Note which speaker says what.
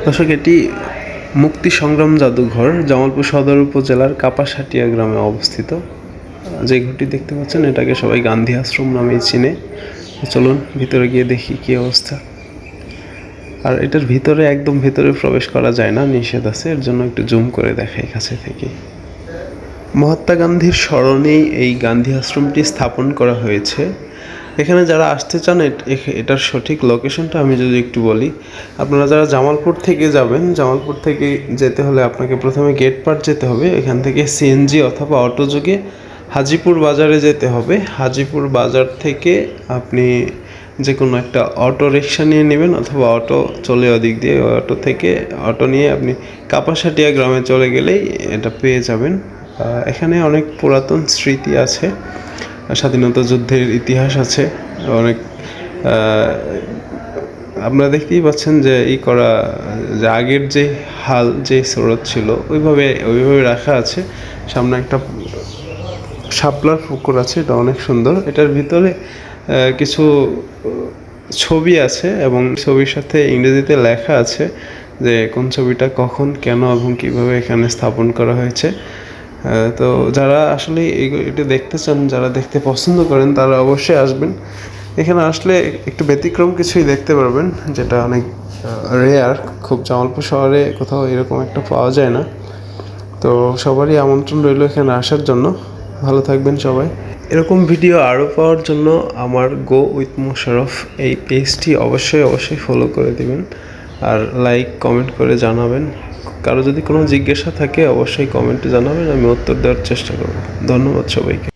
Speaker 1: দর্শক, এটি মুক্তি সংগ্রাম জাদুঘর জামালপুর সদর উপজেলার কাপাসাটিয়া গ্রামে অবস্থিত। যে ঘরটি দেখতে পাচ্ছেন এটাকে সবাই গান্ধী আশ্রম নামেই চিনে। চলুন ভিতরে গিয়ে দেখি কী অবস্থা। আর এটার ভিতরে একদম ভিতরে প্রবেশ করা যায় না, নিষেধ আছে, এর জন্য একটু জুম করে দেখাই কাছে থেকে। মহাত্মা গান্ধীর স্মরণেই এই গান্ধী আশ্রমটি স্থাপন করা হয়েছে। এখানে যারা আসতে চান এটার সঠিক লোকেশনটা আমি যদি একটু বলি, আপনারা যারা জামালপুর থেকে যাবেন, জামালপুর থেকে যেতে হলে আপনাকে প্রথমে গেট পার যেতে হবে। এখান থেকে সিএনজি অথবা অটো যোগে হাজিপুর বাজারে যেতে হবে। হাজিপুর বাজার থেকে আপনি যে কোনো একটা অটো রিক্সা নিয়ে নেবেন অথবা অটো চলে ওদিক দিয়ে, অটো থেকে অটো নিয়ে আপনি কাপাসাটিয়া গ্রামে চলে গেলেই এটা পেয়ে যাবেন। এখানে অনেক পুরাতন স্মৃতি আছে, স্বাধীনতা যুদ্ধের ইতিহাস আছে অনেক। আপনারা দেখতেই পাচ্ছেন যে যে আগের যে হাল যে স্রোত ছিল ওইভাবে রাখা আছে। সামনে একটা শাপলার পুকুর আছে, এটা অনেক সুন্দর। এটার ভিতরে কিছু ছবি আছে এবং ছবির সাথে ইংরেজিতে লেখা আছে যে কোন ছবিটা কখন, কেন এবং কীভাবে এখানে স্থাপন করা হয়েছে। তো যারা আসলে এটা দেখতে চান, যারা দেখতে পছন্দ করেন, তারা অবশ্যই আসবেন। এখানে আসলে একটু ব্যতিক্রম কিছুই দেখতে পারবেন, যেটা অনেক রেয়ার। খুব জামালপুর শহরে কোথাও এরকম একটা পাওয়া যায় না। তো সবারই আমন্ত্রণ রইল এখানে আসার জন্য। ভালো থাকবেন সবাই। এরকম ভিডিও আরও পাওয়ার জন্য আমার গো উইথ মোশারফ এই পেজটি অবশ্যই ফলো করে দিবেন, আর লাইক কমেন্ট করে জানাবেন। কারো যদি কোনো জিজ্ঞাসা থাকে অবশ্যই কমেন্টে জানাবেন, আমি উত্তর দেওয়ার চেষ্টা করব। ধন্যবাদ সবাইকে।